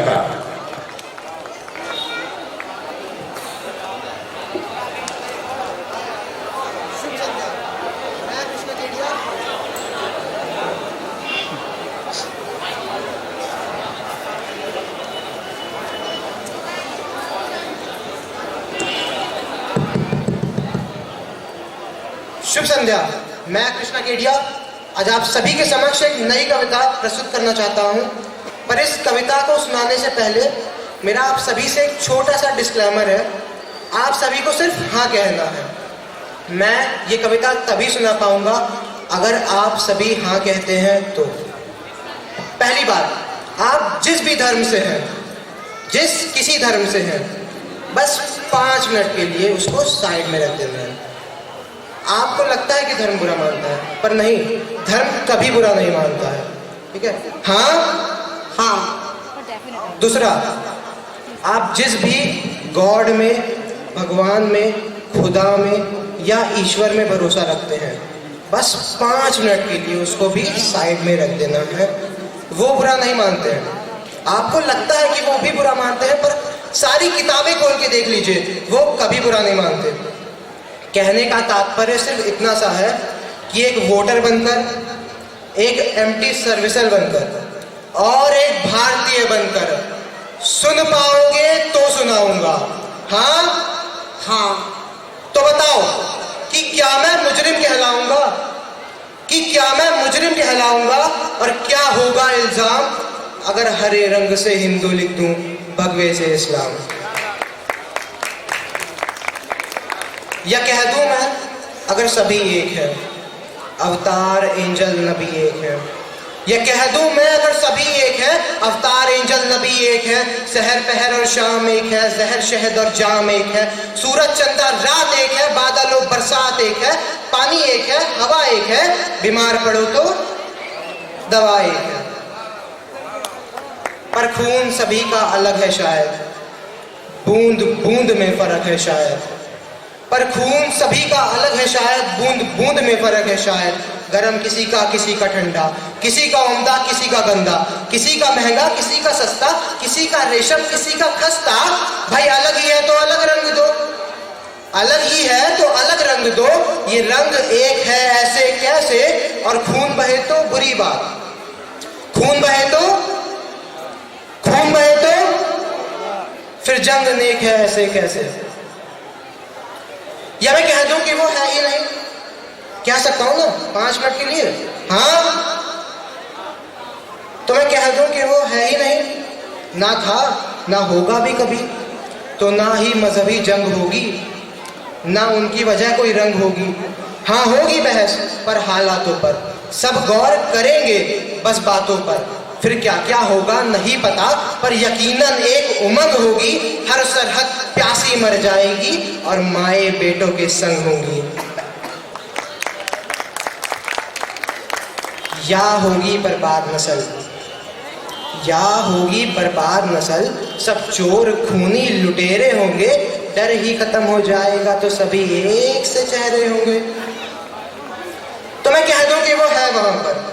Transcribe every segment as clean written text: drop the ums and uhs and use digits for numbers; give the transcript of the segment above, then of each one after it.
का। शुभ संध्या। मैं कृष्णा केडिया आज आप सभी के समक्ष एक नई कविता प्रस्तुत करना चाहता हूं, पर इस कविता को सुनाने से पहले मेरा आप सभी से एक छोटा सा डिस्क्लेमर है। आप सभी को सिर्फ हाँ कहना है। मैं ये कविता तभी सुना पाऊंगा अगर आप सभी हाँ कहते हैं तो। पहली बात, आप जिस भी धर्म से हैं, जिस किसी धर्म से हैं, बस 5 मिनट के लिए उसको साइड में रख देना है। आपको लगता है कि धर्म बुरा मानता है, पर नहीं, धर्म कभी बुरा नहीं मानता है। ठीक है? हाँ हाँ। दूसरा, आप जिस भी गॉड में, भगवान में, खुदा में या ईश्वर में भरोसा रखते हैं, बस 5 मिनट के लिए उसको भी साइड में रख देना है। वो बुरा नहीं मानते हैं। आपको लगता है कि वो भी बुरा मानते हैं, पर सारी किताबें खोल के देख लीजिए, वो कभी बुरा नहीं मानते। कहने का तात्पर्य सिर्फ इतना सा है कि एक वोटर बनकर, एक एमटी सर्विसर बनकर और एक भारतीय बनकर सुन पाओगे तो सुनाऊंगा। हाँ हाँ। तो बताओ कि क्या मैं मुजरिम कहलाऊंगा, कि क्या मैं मुजरिम कहलाऊंगा, और क्या होगा इल्जाम अगर हरे रंग से हिंदू लिख दूं, भगवे से इस्लाम। या कह दूं मैं, अगर सभी एक है, अवतार एंजल नबी एक है। या कह दूं मैं, अगर सभी एक है, अवतार एंजल नबी एक है, सहर पहर और शाम एक है, जहर शहद और जाम एक है, सूरज चंदा रात एक है, बादल और बरसात एक है, पानी एक है, हवा एक है, बीमार पड़ो तो दवा एक है। पर खून सभी का अलग है शायद, बूंद बूंद में फर्क है शायद। पर खून सभी का अलग है शायद, बूंद बूंद में फर्क है शायद। गरम किसी का ठंडा, किसी का उम्दा किसी का गंदा, किसी का महंगा किसी का सस्ता, किसी का रेशम किसी का खस्ता। भाई अलग ही है तो अलग रंग दो, अलग ही है तो अलग रंग दो। ये रंग एक है ऐसे कैसे, और खून बहे तो बुरी बात, खून बहे तो फिर जंग नेक है ऐसे कैसे। या मैं कह दूं कि वो है ही नहीं, कह सकता हूं ना 5 मिनट के लिए। हाँ, तो मैं कह दूं कि वो है ही नहीं, ना था ना होगा भी कभी, तो ना ही मजहबी जंग होगी, ना उनकी वजह कोई रंग होगी। हाँ होगी बहस, पर हालातों पर, सब गौर करेंगे बस बातों पर। फिर क्या क्या होगा नहीं पता, पर यकीनन एक उमंग होगी, हर सरहद प्यासी मर जाएगी और माए बेटों के संग होंगी। या होगी बर्बाद नस्ल, या होगी बर्बाद नस्ल, सब चोर खूनी लुटेरे होंगे, डर ही खत्म हो जाएगा तो सभी एक से चेहरे होंगे। तो मैं कह दूं कि वो है वहां पर,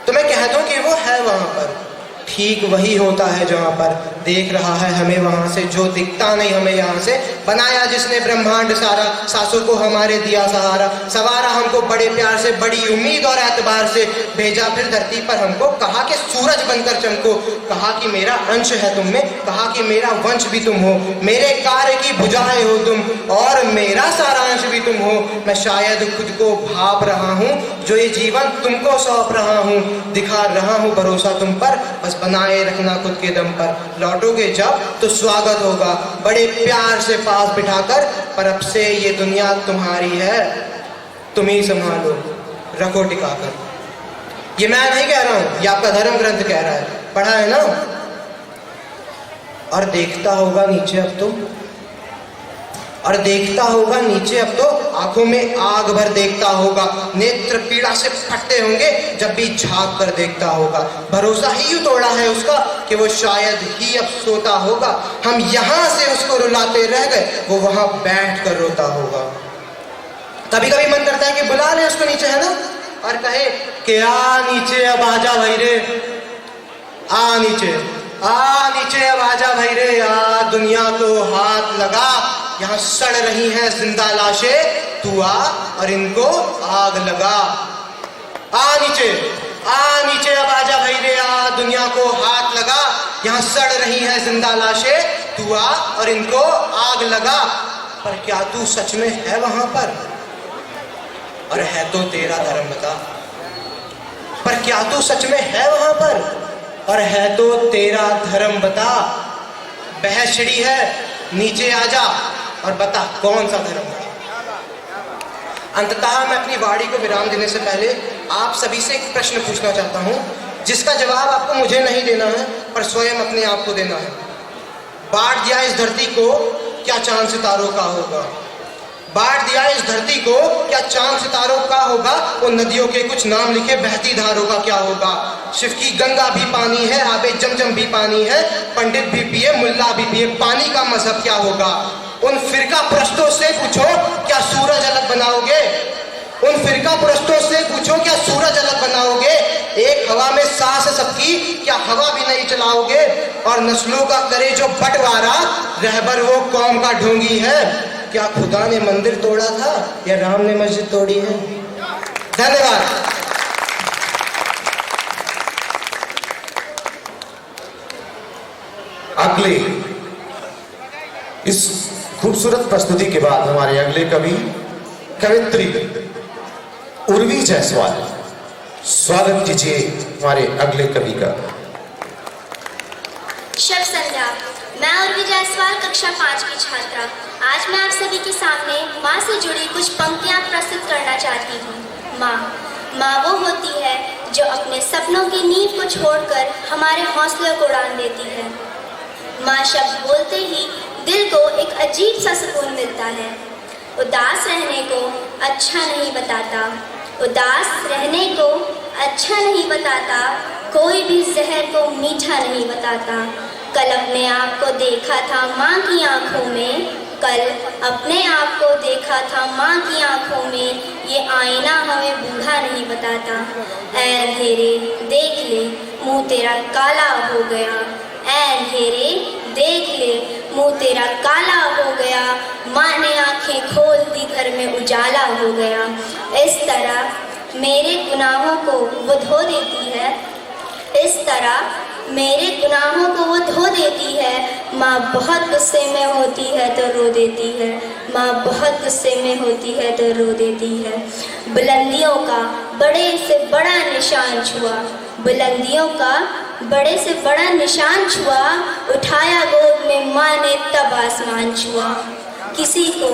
तो मैं कह दूं कि वो है वहां पर। ठीक वही होता है जहां पर देख रहा है हमें वहां से, जो दिखता नहीं हमें यहाँ से। बनाया जिसने ब्रह्मांड सारा, सासों को हमारे दिया सहारा, सवारा हमको बड़े प्यार से, बड़ी उम्मीद और एतबार से, भेजा फिर धरती पर हमको, कहा कि सूरज बनकर चमको, कहा कि मेरा अंश है तुम में, कहा कि मेरा वंश भी तुम हो, मेरे कार्य की भुजाएं हो तुम, और मेरा सारांश भी तुम हो। मैं शायद खुद को भाप रहा हूँ, जो ये जीवन तुमको सौंप रहा हूँ, दिखा रहा हूँ भरोसा तुम पर, बस बनाए रखना खुद के दम पर। लौटोगे जब तो स्वागत होगा बड़े प्यार से पास बिठाकर, पर अब से ये दुनिया तुम्हारी है, तुम ही संभालो रखो टिकाकर। ये मैं नहीं कह रहा हूं, ये आपका धर्म ग्रंथ कह रहा है, पढ़ा है ना। और देखता होगा नीचे अब तो, और देखता होगा नीचे अब तो, आंखों में आग भर देखता होगा, नेत्र पीड़ा से फटते होंगे जब भी झांक कर देखता होगा। भरोसा ही यूं तोड़ा है उसका कि वो शायद ही अब सोता होगा, हम यहाँ से उसको रुलाते रह गए, वो वहां बैठ कर रोता होगा। कभी कभी मन करता है कि बुला ले उसको नीचे, है ना, और कहे कि आ नीचे अब आजा भाई रे, आ नीचे। आ नीचे अब आजा भाई रे, आ दुनिया को हाथ लगा, यहाँ सड़ रही हैं जिंदा लाशें, तू आ और इनको आग लगा। आ नीचे अब आजा भाई रे, आ दुनिया को हाथ लगा, यहाँ सड़ रही हैं जिंदा लाशें, तू आ और इनको आग लगा। पर क्या तू सच में है वहां पर? और है तो तेरा धर्म बता। पर क्या तू सच में है वहां पर? और है तो तेरा धर्म बता। बहस छिड़ी है, नीचे आजा और बता कौन सा धर्म है। अंततः मैं अपनी वाणी को विराम देने से पहले आप सभी से एक प्रश्न पूछना चाहता हूं, जिसका जवाब आपको मुझे नहीं देना है पर स्वयं अपने आप को देना है। बांट दिया इस धरती को, क्या चांद सितारों का होगा? बांट दिया इस धरती को, क्या चांद सितारों का होगा? उन नदियों के कुछ नाम लिखे बहती धारों का क्या होगा? शिव की गंगा भी पानी है, आबे जमजम भी पानी है, पंडित भी पिए मुल्ला भी पिए, पानी का मजहब क्या होगा? उन फिरका प्रस्तों से पूछो, क्या सूरज अलग बनाओगे? उन फिरका प्रस्तों से पूछो, क्या सूरज अलग बनाओगे? एक हवा में सांस सबकी, क्या हवा भी नहीं चलाओगे? और नस्लों का करे जो बंटवारा, रहबर वो कौम का ढोंगी है। क्या खुदा ने मंदिर तोड़ा था या राम ने मस्जिद तोड़ी है? धन्यवाद। अगले इस खूबसूरत प्रस्तुति के बाद हमारे अगले कवि कवित्री उर्वी जायसवाल, स्वागत कीजिए हमारे अगले कवि का। शुभ संध्या। मैं उर्वी जायसवाल कक्षा 5 की छात्रा आज मैं आप सभी के सामने माँ से जुड़ी कुछ पंक्तियाँ प्रस्तुत करना चाहती हूँ। माँ वो होती है जो अपने सपनों की नींव को छोड़कर हमारे हौसलों को उड़ान देती है। माँ शब्द बोलते ही दिल को एक अजीब सा सुकून मिलता है। उदास रहने को अच्छा नहीं बताता, उदास रहने को अच्छा नहीं बताता, कोई भी जहर को मीठा नहीं बताता। कल अपने आप को देखा था माँ की आंखों में, कल अपने आप को देखा था माँ की आंखों में, ये आईना हमें बूढ़ा नहीं बताता। ऐ अंधेरे देख ले मुँह तेरा काला हो गया, ऐ अंधेरे देख ले मुँह तेरा काला हो गया, माँ ने आंखें खोल दी घर में उजाला हो गया। इस तरह मेरे गुनाहों को वो धो देती है, इस तरह मेरे गुनाहों को वो धो देती है। माँ बहुत गुस्से में होती है तो रो देती है, माँ बहुत गुस्से में होती है तो रो देती है। बुलंदियों का बड़े से बड़ा निशान छुआ, बुलंदियों का बड़े से बड़ा निशान छुआ, उठाया गोद में माँ ने तब आसमान छुआ। किसी को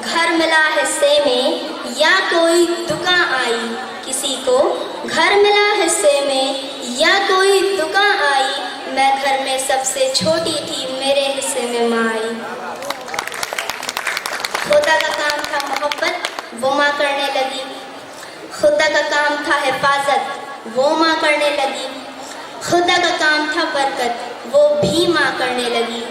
घर मिला हिस्से में या कोई दुकान आई, किसी को घर मिला हिस्से में या कोई दुकान आई, मैं घर में सबसे छोटी थी, मेरे हिस्से में माँ आई। खुदा का काम था मोहब्बत, वो माँ करने लगी, खुदा का काम था हिफाजत, वो माँ करने लगी, खुदा का काम था बरकत, वो भी माँ करने लगी।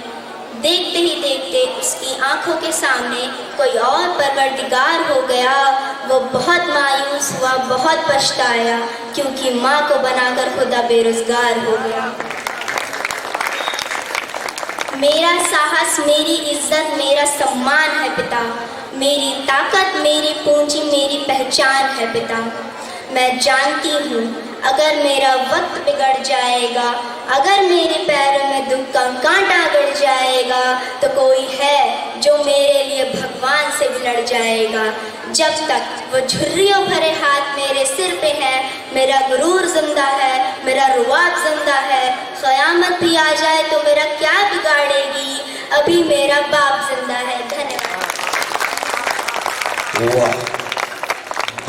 देखते ही देखते उसकी आंखों के सामने कोई और परवरदिगार हो गया। वो बहुत मायूस हुआ, बहुत पछताया, क्योंकि माँ को बनाकर खुदा बेरोजगार हो गया। मेरा साहस, मेरी इज्जत, मेरा सम्मान है पिता, मेरी ताकत, मेरी पूंजी, मेरी पहचान है पिता। मैं जानती हूँ अगर मेरा वक्त बिगड़ जाएगा, अगर मेरे पैरों में दुख का कांटा गड़ जाएगा, तो कोई है जो मेरे लिए भगवान से भी लड़ जाएगा। जब तक वो झुर्रियों भरे हाथ मेरे सिर पे है, मेरा गुरूर जिंदा है, मेरा रुआब जिंदा है। क़यामत भी आ जाए तो मेरा क्या बिगाड़ेगी, अभी मेरा बाप जिंदा है। धन्यवाद।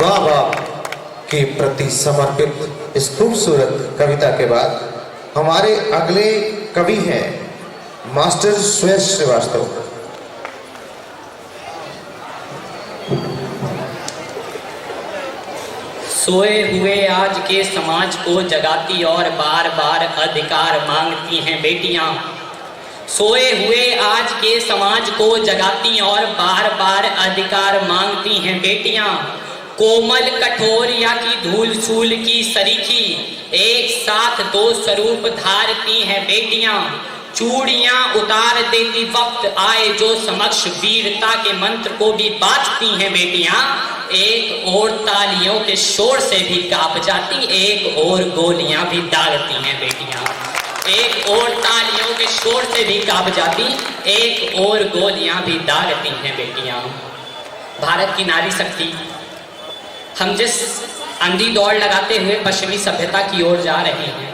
वाह वाह के प्रति समर्पित इस खूबसूरत कविता के बाद हमारे अगले कवि हैं मास्टर सुयश श्रीवास्तव। सोए हुए आज के समाज को जगाती और बार बार अधिकार मांगती हैं बेटियां। सोए हुए आज के समाज को जगाती और बार बार अधिकार मांगती हैं बेटियां। कोमल कठोर या की धूल सूल की सरीखी, एक साथ दो स्वरूप धारती हैं बेटियां। चूड़ियां उतार देती वक्त आए जो समक्ष, वीरता के मंत्र को भी बांटती हैं बेटियां। एक और तालियों के शोर से भी कांप जाती, एक और गोलियां भी दागती हैं बेटियां। एक और तालियों के शोर से भी कांप जाती, एक और गोलियां भी दागती हैं बेटियां। भारत की नारी शक्ति, हम जिस अंधी दौड़ लगाते हुए पश्चिमी सभ्यता की ओर जा रहे हैं,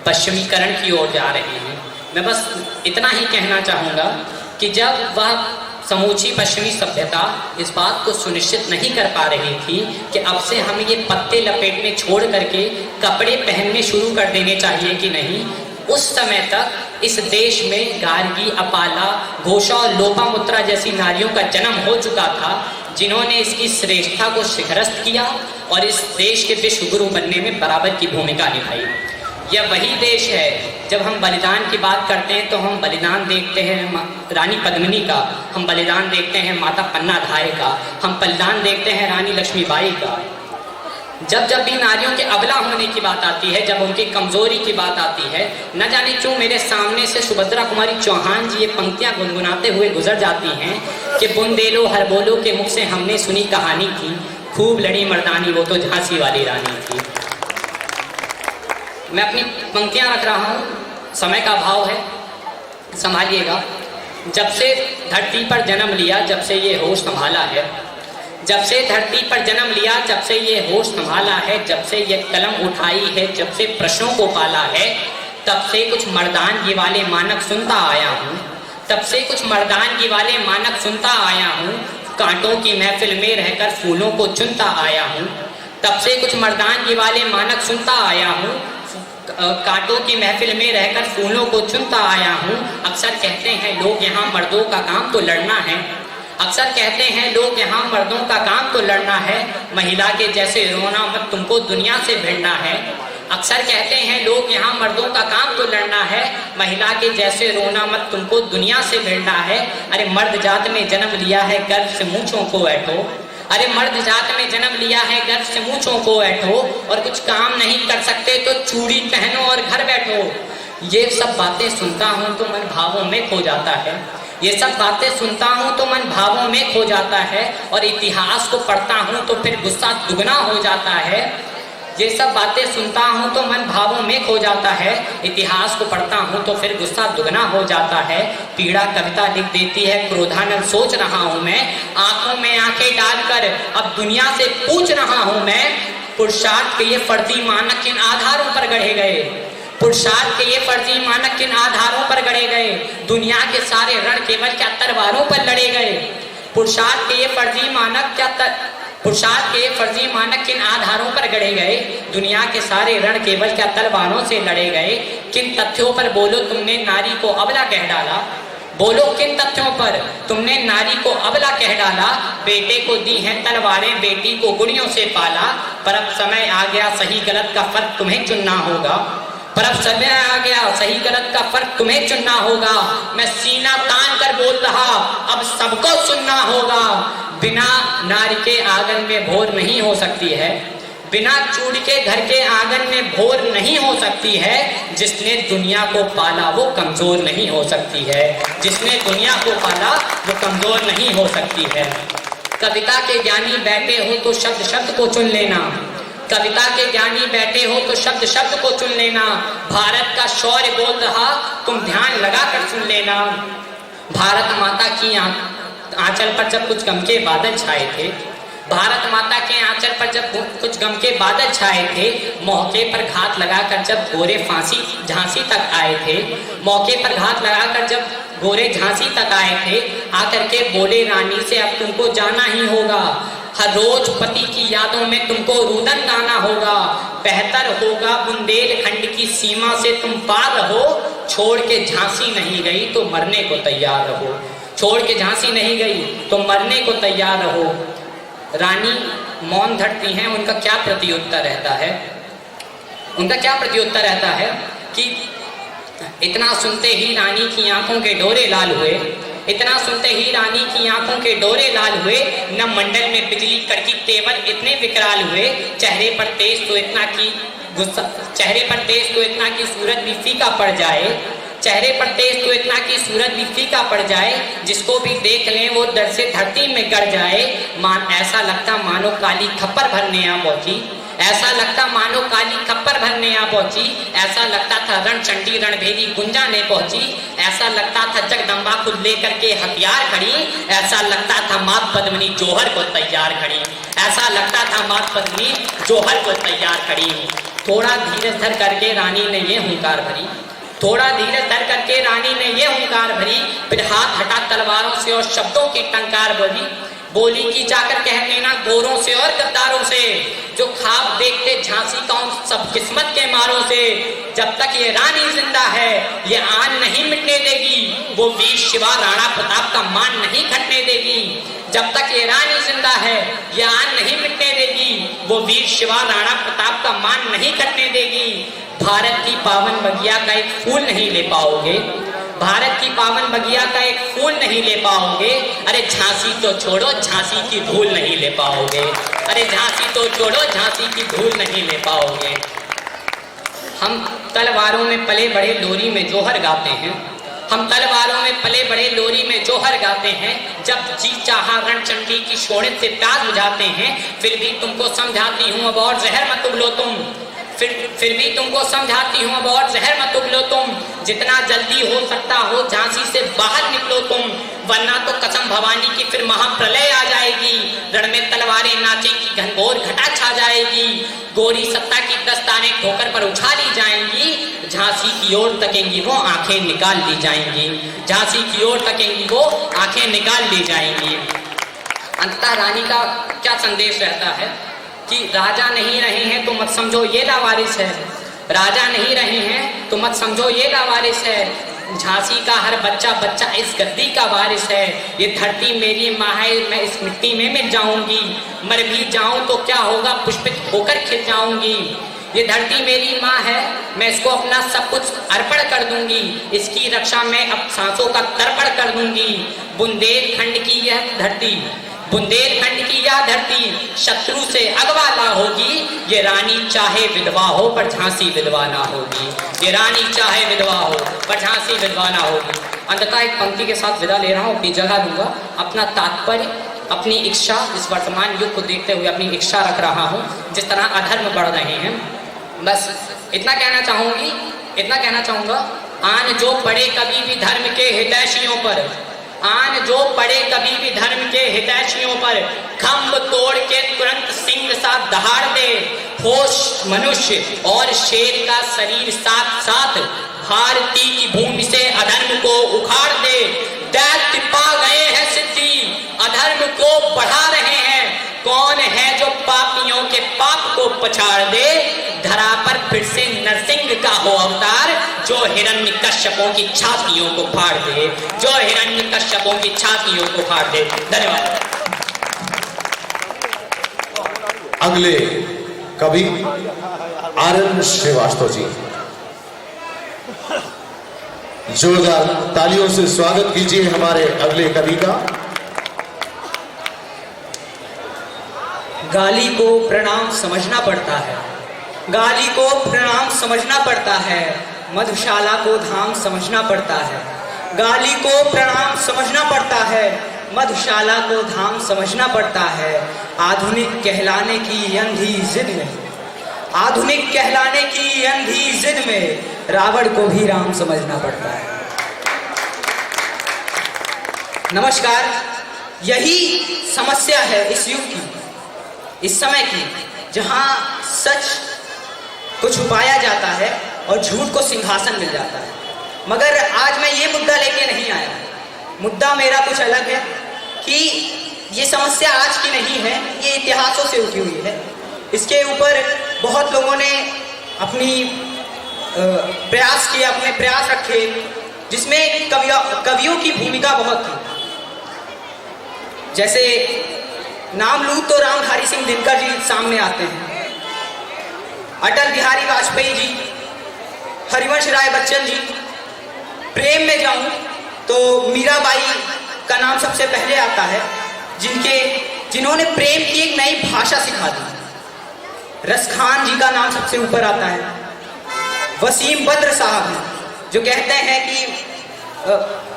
पश्चिमीकरण की ओर जा रहे हैं, मैं बस इतना ही कहना चाहूँगा कि जब वह समूची पश्चिमी सभ्यता इस बात को सुनिश्चित नहीं कर पा रही थी कि अब से हमें ये पत्ते लपेटने छोड़ करके कपड़े पहनने शुरू कर देने चाहिए कि नहीं, उस समय तक इस देश में गार्गी, अपाला, घोषा और लोपामुद्रा जैसी नारियों का जन्म हो चुका था, जिन्होंने इसकी श्रेष्ठता को शिखरस्त किया और इस देश के विश्व गुरु बनने में बराबर की भूमिका निभाई। यह वही देश है, जब हम बलिदान की बात करते हैं तो हम बलिदान देखते हैं रानी पद्मिनी का, हम बलिदान देखते हैं माता पन्नाधाय का, हम बलिदान देखते हैं रानी लक्ष्मीबाई का। जब जब भी नारियों के अबला होने की बात आती है, जब उनकी कमजोरी की बात आती है, न जाने क्यों मेरे सामने से सुभद्रा कुमारी चौहान जी ये पंक्तियां गुनगुनाते हुए गुजर जाती हैं कि बुंदेलो हर बोलो के मुख से हमने सुनी कहानी की, खूब लड़ी मर्दानी वो तो झांसी वाली रानी थी। मैं अपनी पंक्तियां रख रहा हूँ, समय का अभाव है, संभालिएगा। जब से धरती पर जन्म लिया, जब से ये होश संभाला है, जब से धरती पर जन्म लिया, जब से ये होश संभाला है, जब से ये कलम उठाई है, जब से प्रश्नों को पाला है, तब से कुछ मर्दानगी वाले मानक सुनता आया हूँ, तब से कुछ मर्दानगी वाले मानक सुनता आया हूँ। कांटों की महफिल में रहकर फूलों को चुनता आया हूँ, तब से कुछ मर्दानगी वाले मानक सुनता आया हूँ। कांटों की महफिल में रहकर फूलों को चुनता आया हूँ। अक्सर कहते हैं लोग यहाँ मर्दों का काम तो लड़ना है, अक्सर कहते हैं लोग यहाँ मर्दों का काम तो लड़ना है, महिला के जैसे रोना मत तुमको दुनिया से भिड़ना है। अक्सर कहते हैं लोग यहाँ मर्दों का काम तो लड़ना है, महिला के जैसे रोना मत तुमको दुनिया से भिड़ना है। अरे मर्द जात में जन्म लिया है, गर्व से मूंछों को ऐठो। अरे मर्द जात में जन्म लिया है, गर्व से मूंछों को ऐठो। और कुछ काम नहीं कर सकते तो चूड़ी पहनो और घर बैठो। ये सब बातें सुनता हूँ तो मन भावों में खो जाता है, ये सब बातें सुनता हूँ तो मन भावों में खो जाता है। और इतिहास को पढ़ता हूँ तो फिर गुस्सा दुगना हो जाता है। ये सब बातें सुनता हूँ तो मन भावों में खो जाता है, इतिहास को पढ़ता हूँ तो फिर गुस्सा दुगना हो जाता है। पीड़ा कविता लिख देती है, क्रोधानल सोच रहा हूँ मैं, आंखों में आंखें डालकर अब दुनिया से पूछ रहा हूँ मैं, पुरुषार्थ के ये फर्जी मानक किन आधारों पर गढ़े गए, पुरुषार्थ के ये फर्जी मानक किन आधारों पर गढ़े गए। दुनिया के सारे रण केवल क्या तलवारों पर लड़े गए। पुरुषार्थ के ये फर्जी मानक पुरुषार्थ के फर्जी मानक किन आधारों पर गढ़े गए। दुनिया के सारे रण केवल क्या तलवारों से लड़े गए। किन तथ्यों पर बोलो तुमने नारी को अबला कह डाला, बोलो किन तथ्यों पर तुमने नारी को अबला कह डाला। बेटे को दी हैं तलवारें, बेटी को गुड़ियों से पाला। पर अब समय आ गया सही गलत का फर्क तुम्हें चुनना होगा, पर अब समय आ गया सही गलत का फर्क तुम्हें चुनना होगा। मैं सीना तान कर बोल रहा, अब सबको सुनना होगा। बिना नारी के आंगन में भोर नहीं हो सकती है, बिना चूड़ के घर के आंगन में भोर नहीं हो सकती है। जिसने दुनिया को पाला वो कमजोर नहीं हो सकती है, जिसने दुनिया को पाला वो कमजोर नहीं हो सकती है। कविता के ज्ञानी बैठे हो तो शब्द शब्द को चुन लेना, कविता के ज्ञानी बैठे हो तो शब्द शब्द को चुन लेना। भारत का शौर्य बोल रहा तुम ध्यान लगा कर सुन लेना। भारत माता की आंचल पर जब कुछ गम के बादल छाए थे, भारत माता के आंचल पर जब कुछ गम के बादल छाए थे, मौके पर घात लगाकर जब गोरे फांसी झांसी तक आए थे, मौके पर घात लगाकर जब गोरे झांसी तक आए थे, आकर के बोले रानी से अब तुमको जाना ही होगा। हर रोज पति की यादों में तुमको रुदन गाना होगा। बेहतर होगा बुंदेलखंड की सीमा से तुम पार रहो, छोड़ के झांसी नहीं गई तो मरने को तैयार रहो, छोड़ के झांसी नहीं गई तो मरने को तैयार रहो। रानी मौन धरती हैं, उनका क्या प्रत्युत्तर रहता है, उनका क्या प्रत्युत्तर रहता है कि इतना सुनते ही रानी की आंखों के डोरे लाल हुए, इतना सुनते ही रानी की आंखों के डोरे लाल हुए, न मंडल में बिजली कड़की, तेवर इतने विकराल हुए, चेहरे पर तेज तो इतना की गुस्सा, चेहरे पर तेज तो इतना की सूरत भी फीका पड़ जाए, चेहरे पर तेज तो इतना की सूरत भी फीका पड़ जाए, जिसको भी देख लें वो डर से धरती में गड़ जाए। ऐसा लगता मानो काली खप्पर भरने आ पहुंची, ऐसा लगता मानो काली खप्पर भरने आ पहुंची, ऐसा लगता था रणचंडी रणभेदी गुंजा ने पहुंची, ऐसा लगता था जगदम्बा खुद लेकर के हथियार खड़ी, ऐसा लगता था माँ पद्मिनी जोहर को तैयार खड़ी, ऐसा लगता था माँ पद्मिनी जोहर को तैयार खड़ी। थोड़ा धीरज धर करके रानी ने ये हुंकार भरी, थोड़ा धीरज धर करके रानी ने ये हुंकार भरी, फिर हाथ हटा तलवारों से और शब्दों की टंकार बोली, बोली कि जाकर कह देना गोरों से और गद्दारों से, जो ख्वाब देखते झांसी का उन सब किस्मत के मारों से, जब तक ये रानी जिंदा है ये आन नहीं मिटने देगी, वो वीर शिवा राणा प्रताप का मान नहीं घटने देगी, जब तक ये रानी जिंदा है ये आन नहीं मिटने देगी, वो वीर शिवा राणा प्रताप का मान नहीं घटने देगी। भारत की पावन बगिया का एक फूल नहीं ले पाओगे, भारत की पावन बगिया का एक फूल नहीं ले पाओगे, अरे झांसी तो छोड़ो झांसी की धूल नहीं ले पाओगे, अरे झांसी तो छोड़ो झांसी की धूल नहीं ले पाओगे। हम तलवारों में पले बड़े लोरी में जोहर गाते हैं, हम तलवारों में पले बड़े लोरी में जोहर गाते हैं, जब जी चाहा रणचंडी की शोणित से प्यास बुझाते हैं, फिर भी तुमको समझाती हूँ अब और जहर मत उगलो तुम, फिर भी तुमको समझाती हूँ अब और जहर मत उगलो तुम, जितना जल्दी हो सकता हो झांसी से बाहर निकलो तुम, वरना तो कसम भवानी की फिर महाप्रलय आ जाएगी, रण में तलवारें नाचेंगी घनघोर घटा छा जाएगी, गोरी सत्ता की दस्तानें ठोकर पर उछाली जाएंगी, झांसी की ओर तकेंगी वो आंखें निकाल ली जाएंगी, झांसी की ओर तकेंगी वो आंखें निकाल ली जाएंगी। अंततः रानी का क्या संदेश रहता है कि राजा नहीं रहे हैं तो मत समझो ये लावारिस है, राजा नहीं रहे हैं तो मत समझो ये लावारिस है, झांसी का हर बच्चा बच्चा इस गद्दी का वारिस है, ये धरती मेरी माँ है मैं इस मिट्टी में मिल जाऊंगी, मर भी जाऊं तो क्या होगा पुष्पित होकर खिल जाऊंगी, ये धरती मेरी माँ है मैं इसको अपना सब कुछ अर्पण कर दूंगी, इसकी रक्षा में अब सांसों का तर्पण कर दूंगी, बुंदेलखंड की यह धरती, बुंदेलखंड की यह धरती शत्रु से अगवा ना होगी, ये रानी चाहे विधवा हो पर झांसी विधवा ना होगी, ये रानी चाहे विधवा हो पर झांसी विधवा ना होगी। अंततः एक पंक्ति के साथ विदा ले रहा हूँ, अपनी जगह दूंगा, अपना तात्पर्य अपनी इच्छा इस वर्तमान युग को देखते हुए अपनी इच्छा रख रहा हूँ, जिस तरह अधर्म बढ़ रहे हैं, बस इतना कहना चाहूंगी, इतना कहना चाहूंगा, आन जो पड़े कभी भी धर्म के हितैषियों पर, आन जो पड़े कभी भी धर्म के हितैषियों पर, खम्भ तोड़ के तुरंत सिंह सा दहाड़ दे, होश मनुष्य और शेर का शरीर साथ साथ, भारती की भूमि से अधर्म को उखाड़ दे, दैत्य पा गए हैं सिद्धि अधर्म को बढ़ा रहे हैं, कौन है जो पापियों के पाप को पछाड़ दे, धरा पर फिर से नरसिंह का हो अवतार, जो हिरण्यकश्यपों की छातियों को फाड़ दे, जो हिरण्यकश्यपों की छातियों को फाड़ दे। धन्यवाद। अगले कवि आर्यन श्रीवास्तव जी, जोरदार तालियों से स्वागत कीजिए हमारे अगले कवि का। गाली को प्रणाम समझना पड़ता है, गाली को प्रणाम समझना पड़ता है, मधुशाला को धाम समझना पड़ता है, गाली को प्रणाम समझना पड़ता है, मधुशाला को धाम समझना पड़ता है, आधुनिक कहलाने की अंधी जिद में, आधुनिक कहलाने की अंधी जिद में रावण को भी राम समझना पड़ता है। नमस्कार, यही समस्या है इस युग की, इस समय की, जहां सच को छुपाया जाता है और झूठ को सिंहासन मिल जाता है। मगर आज मैं ये मुद्दा लेके नहीं आया, मुद्दा मेरा कुछ अलग है कि ये समस्या आज की नहीं है, ये इतिहासों से उठी हुई है। इसके ऊपर बहुत लोगों ने अपनी प्रयास किए, अपने प्रयास रखे, जिसमें कवियों की भूमिका बहुत थी। जैसे नाम लूं तो रामधारी सिंह दिनकर जी सामने आते हैं, अटल बिहारी वाजपेयी जी, हरिवंश राय बच्चन जी, प्रेम में जाऊं तो मीराबाई का नाम सबसे पहले आता है, जिन्होंने प्रेम की एक नई भाषा सिखा दी। रस खान जी का नाम सबसे ऊपर आता है। वसीम बद्र साहब हैं, जो कहते हैं कि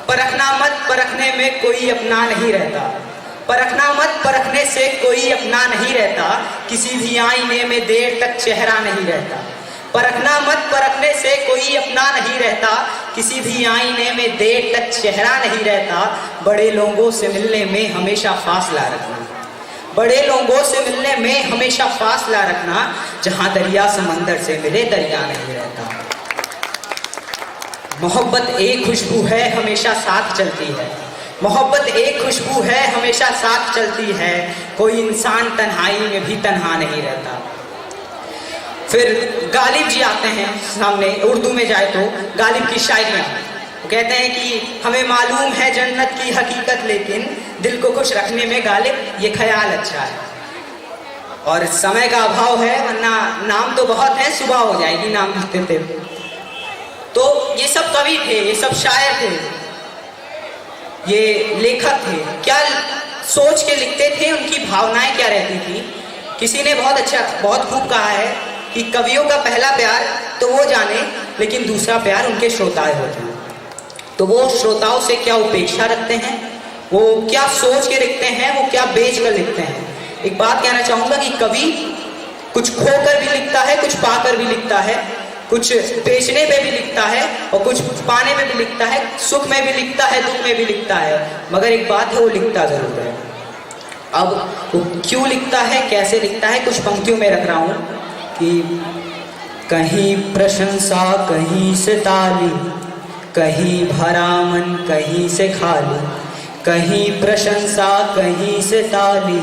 परखना मत, परखने में कोई अपना नहीं रहता। परखना मत, परखने से कोई अपना नहीं रहता। किसी भी आईने में देर तक चेहरा नहीं रहता। परखना मत, परखने से कोई अपना नहीं रहता। किसी भी आईने में देर तक चेहरा नहीं रहता। बड़े लोगों से मिलने में हमेशा फासला रखना। बड़े लोगों से मिलने में हमेशा फासला रखना। जहां दरिया समंदर से मिले दरिया नहीं रहता। मोहब्बत एक खुशबू है, हमेशा साथ चलती है। मोहब्बत एक खुशबू है, हमेशा साथ चलती है। कोई इंसान तन्हाई में भी तन्हा नहीं रहता। फिर गालिब जी आते हैं सामने, उर्दू में जाए तो गालिब की शायरियाँ। वो कहते हैं कि हमें मालूम है जन्नत की हकीकत, लेकिन दिल को खुश रखने में गालिब ये ख्याल अच्छा है। और समय का अभाव है, वरना नाम तो बहुत है, सुबह हो जाएगी नाम लिखते थे। तो ये सब कवि थे, ये सब शायर थे, ये लेखक थे। क्या सोच के लिखते थे, उनकी भावनाएं क्या रहती थी। किसी ने बहुत खूब कहा है कि कवियों का पहला प्यार तो वो जाने, लेकिन दूसरा प्यार उनके श्रोताएं होते हैं। तो वो श्रोताओं से क्या उपेक्षा रखते हैं, वो क्या सोच के लिखते हैं, वो क्या बेच कर लिखते हैं। एक बात कहना चाहूँगा कि कवि कुछ खोकर भी लिखता है, कुछ पाकर भी लिखता है, कुछ बेचने पे भी लिखता है और कुछ पाने में भी लिखता है, सुख में भी लिखता है, दुख में भी लिखता है। मगर एक बात है, वो लिखता जरूर है। अब वो क्यों लिखता है, कैसे लिखता है, कुछ पंक्तियों में रख रहा हूँ कि कहीं प्रशंसा कहीं से ताली, कहीं भरा मन कहीं से खाली। कहीं प्रशंसा कहीं से ताली,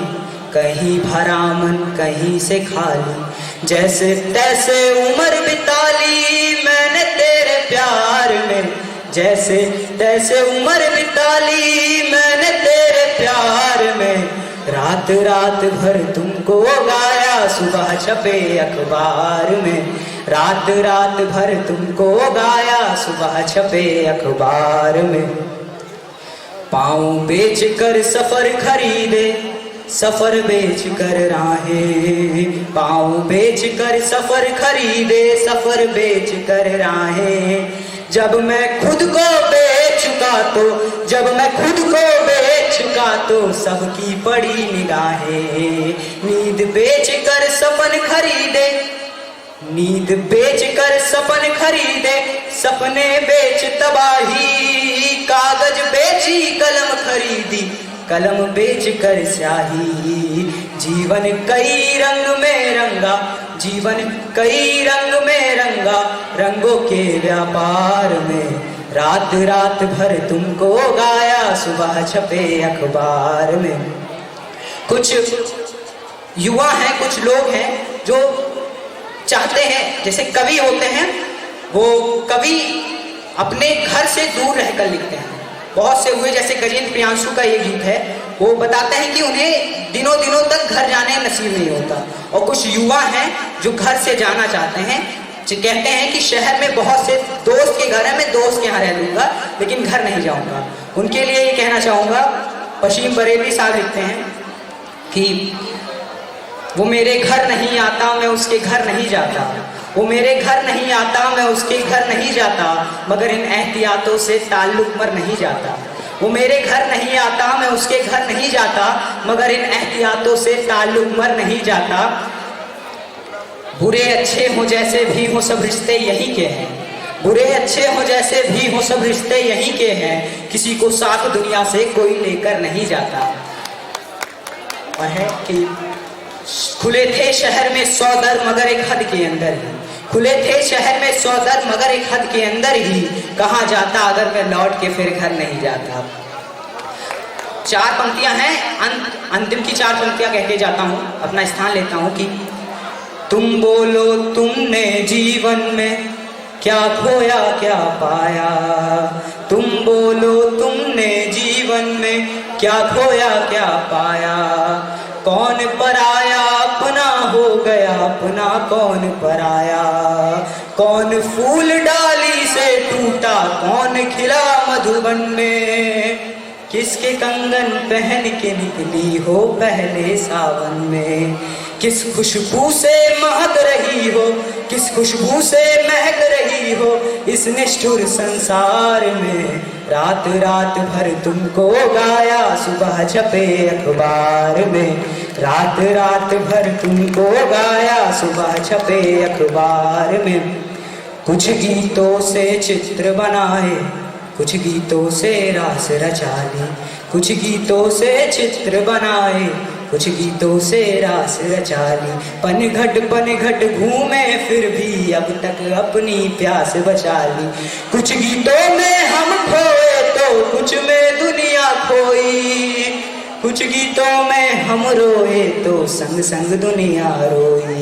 कहीं भरा मन कहीं से खाली। जैसे तैसे उम्र बिताली मैंने तेरे प्यार में। जैसे तैसे उम्र बिताली मैंने तेरे प्यार में। रात रात भर तुमको गाया, सुबह छपे अखबार में। रात रात भर तुमको गाया, सुबह छपे अखबार में। पाँव बेच कर सफर खरीदे, सफर बेच कर राहें। पाँव बेच कर सफर खरीदे, सफर बेच कर राहें। जब मैं खुद को बेच चुका तो, जब मैं खुद को बेच चुका तो सबकी पड़ी निगाहें। नींद बेच कर सपन खरीदे, नींद बेच कर सपन खरीदे, सपने बेच तबाही। कागज बेची कलम खरीदी, कलम बेच कर स्याही। जीवन कई रंग में रंगा, जीवन कई रंग में रंगा, रंगों के व्यापार में। रात रात भर तुमको गाया, सुबह छपे अखबार में। कुछ युवा हैं, कुछ लोग हैं जो चाहते हैं, जैसे कवि होते हैं, वो कवि अपने घर से दूर रहकर लिखते हैं। बहुत से हुए, जैसे गजेंद्र प्रियांशु का ये गीत है, वो बताते हैं कि उन्हें दिनों दिनों तक घर जाने नसीब नहीं होता। और कुछ युवा हैं जो घर से जाना चाहते हैं, जो कहते हैं कि शहर में बहुत से दोस्त के घर है, मैं दोस्त के यहाँ रह लूँगा लेकिन घर नहीं जाऊँगा। उनके लिए ये कहना चाहूँगा, पश्चिम बरेली साहब लिखते हैं कि वो मेरे घर नहीं आता, मैं उसके घर नहीं जाता। वो मेरे घर नहीं आता, मैं उसके घर नहीं जाता, मगर इन एहतियातों से ताल्लुक मर नहीं जाता। वो मेरे घर नहीं आता, मैं उसके घर नहीं जाता, मगर इन एहतियातों से ताल्लुक मर नहीं जाता। बुरे अच्छे हो जैसे भी हो सब रिश्ते यही के हैं। बुरे अच्छे हो जैसे भी हो सब रिश्ते यही के हैं। किसी को साथ दुनिया से कोई लेकर नहीं जाता। वह है कि खुले थे शहर में 100 दर मगर एक हद के अंदर ही। खुले थे शहर में 100 दर मगर एक हद के अंदर ही। कहाँ जाता अगर मैं लौट के फिर घर नहीं जाता। 4 पंक्तियां हैं, अंतिम की 4 पंक्तियां कह के जाता हूँ, अपना स्थान लेता हूँ कि तुम बोलो तुमने जीवन में क्या खोया क्या पाया। तुम बोलो तुमने जीवन में क्या खोया क्या पाया। कौन पराया अपना हो गया अपना, कौन पराया। कौन फूल डाली से टूटा, कौन खिला मधुबन में। किसके कंगन पहन के निकली हो पहले सावन में, किस खुशबू से महक रही हो, किस खुशबू से महक रही हो इस निष्ठुर संसार में। रात रात भर तुमको गाया सुबह छपे अखबार में, रात रात भर तुमको गाया सुबह छपे अखबार में। कुछ गीतों से चित्र बनाए, कुछ गीतों से रास रचा ली, कुछ गीतों से चित्र बनाए, कुछ गीतों से रास रचा ली। पन घट घूमे फिर भी अब तक अपनी प्यास बचा ली। कुछ गीतों में हम खोए तो कुछ में दुनिया खोई, कुछ गीतों में हम रोए तो संग संग दुनिया रोई।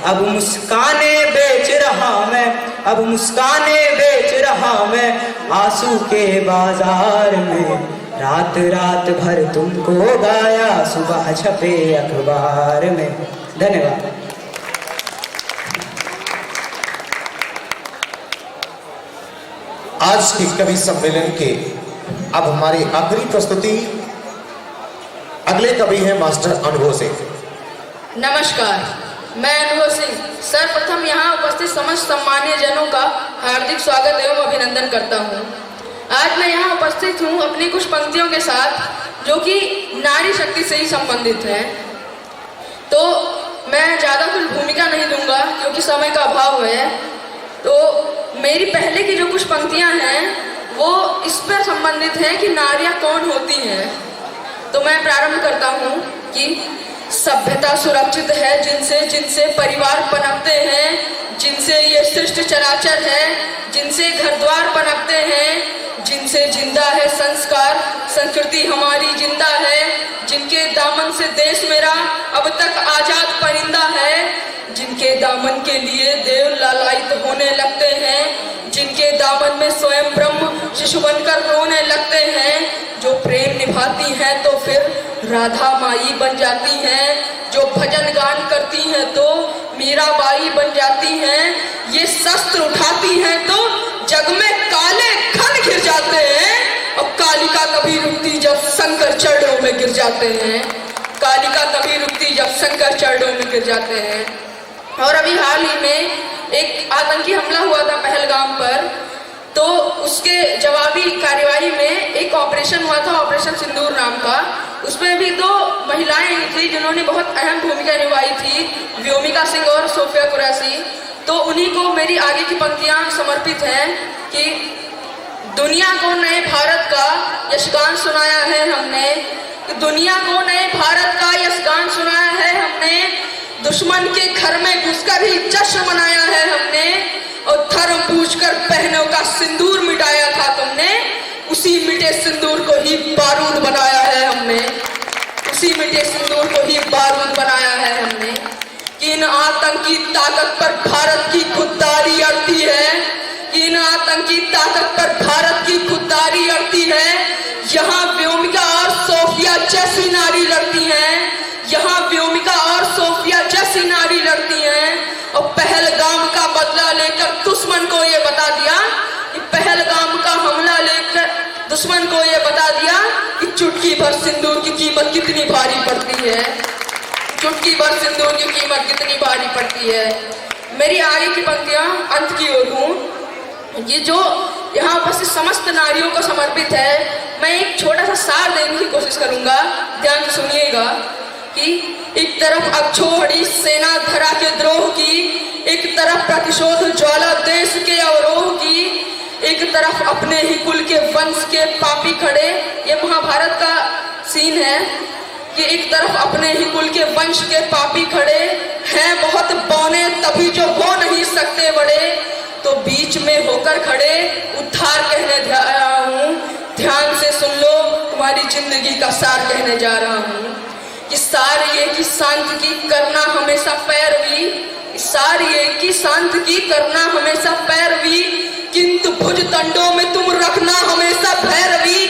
अब मुस्काने बेच रहा मैं, अब मुस्काने बेच रहा मैं आंसू के बाजार में। रात रात भर तुमको गाया सुबह छपे अखबार में। धन्यवाद। आज के कवि सम्मेलन के अब हमारी आखिरी प्रस्तुति अगले कवि हैं मास्टर अनुभव सिंह। नमस्कार, मैं अनुभव सिंह सर्वप्रथम यहाँ उपस्थित समस्त सम्मानीय जनों का हार्दिक स्वागत एवं अभिनंदन करता हूँ। आज मैं यहाँ उपस्थित हूँ अपनी कुछ पंक्तियों के साथ जो कि नारी शक्ति से ही संबंधित हैं। तो मैं ज़्यादा कुछ भूमिका नहीं दूंगा क्योंकि समय का अभाव है। तो मेरी पहले की जो कुछ पंक्तियाँ हैं वो इस पर संबंधित हैं कि नारियाँ कौन होती हैं। तो मैं प्रारंभ करता हूँ कि सभ्यता सुरक्षित है जिनसे, जिनसे परिवार पनपते हैं, जिनसे ये सृष्टि चराचर है, जिनसे घर द्वार पनपते हैं, जिनसे जिंदा है संस्कार, संस्कृति हमारी जिंदा है, जिनके दामन से देश मेरा अब तक आजाद परिंदा है, जिनके दामन के लिए देव लालायित होने लगते हैं, जिनके दामन में स्वयं ब्रह्म शिशु बनकर रोने लगते हैं, जो प्रेम निभाती हैं तो फिर राधा माई बन जाती हैं, जो भजन गान करती हैं तो मीराबाई बन जाती हैं, ये शस्त्र उठाती हैं तो जग में काले खन घिर जाते हैं, और कालिका कभी रुकती जब शंकर चरणों में गिर जाते हैं, कालिका कभी रुकती जब शंकर चरणों में गिर जाते हैं। और अभी हाल ही में एक आतंकी हमला हुआ था पहलगाम पर, तो उसके जवाबी कार्यवाही में एक ऑपरेशन हुआ था, ऑपरेशन सिंदूर नाम का। उसमें भी 2 महिलाएं थी जिन्होंने बहुत अहम भूमिका निभाई थी, व्योमिका सिंह और सोफिया कुरैशी। तो उन्हीं को मेरी आगे की पंक्तियां समर्पित हैं कि दुनिया को नए भारत का यशगान सुनाया है हमने, दुनिया को नए भारत का यशगान सुनाया है हमने, दुश्मन के घर में घुसकर ही जश्न मनाया है हमने, और धर्म पूछकर बहनों का सिंदूर मिटाया था तुमने, उसी मिटे सिंदूर को ही बारूद बनाया है हमने, उसी मिटे सिंदूर को ही बारूद बनाया है हमने। कि इन आतंकी ताकत पर भारत की खुददारी अड़ती है, कि इन आतंकी ताकत पर भारत की खुददारी अड़ती है। यहाँ व्योमिका और सोफिया जैसी नारी लड़ती हैं, यहाँ व्योमिका और सोफिया जैसी नारी लड़ती हैं। और पहलगाम का बदला लेकर दुश्मन को ये बता दिया कि पहलगाम का हमला लेकर दुश्मन को ये बता दिया कि चुटकी भर सिंदूर की कीमत कितनी भारी पड़ती है, चुटकी भर सिंदूर की कीमत कितनी भारी पड़ती है। मेरी आगे की पंक्तियां अंत की ओर हूँ। ये जो यहाँ उपस्थित समस्त नारियों को समर्पित है, मैं एक छोटा सा सार देने की कोशिश करूंगा, ध्यान से सुनिएगा। कि एक तरफ अक्षोहिणी सेना धरा के द्रोह की, एक तरफ प्रतिशोध ज्वाला देश के अवरोह की, एक तरफ अपने ही कुल के वंश के पापी खड़े। ये महाभारत का सीन है कि एक तरफ अपने ही कुल के वंश के पापी खड़े हैं, बहुत बौने तभी जो हो नहीं सकते बड़े, तो बीच में होकर खड़े उद्धार कहने जा रहा हूँ। ध्यान से सुन लो, तुम्हारी जिंदगी का सार कहने जा रहा हूँ। कि सार ये कि शांत की करना हमेशा पैरवी, सार ये कि शांत की करना हमेशा पैरवी, किंतु भुज दंडों में तुम रखना हमेशा भैरवी,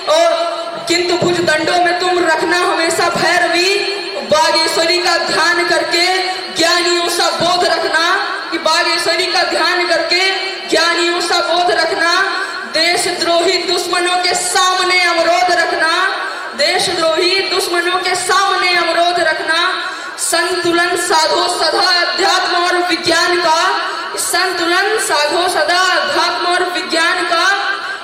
और किंतु भुज दंडों में तुम रखना हमेशा भैरवी। बागेश्वरी का ध्यान करके ज्ञानियों सा बोध रखना, कि बागेश्वरी का ध्यान करके ज्ञानियों सा बोध रखना। देशद्रोही दुश्मनों के सामने अवरोध रखना, देशद्रोही दुश्मनों के सामने अवरोध रखना, संतुलन साधो सदा अध्यात्म और विज्ञान का, संतुलन साधो सदा अध्यात्म और विज्ञान का,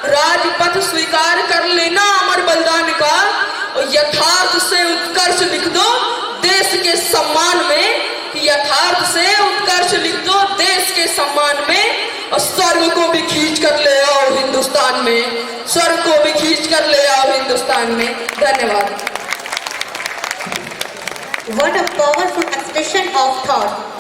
राजपथ स्वीकार कर लेना अमर बलिदान का, और यथार्थ से उत्कर्ष लिख दो देश के सम्मान में, यथार्थ से उत्कर्ष लिख दो देश के सम्मान में, और स्वर्ग को भी खींच कर ले आओ हिंदुस्तान में, स्वर्ग को भी खींच कर ले आओ हिंदुस्तान में। धन्यवाद। What a powerful expression of thought.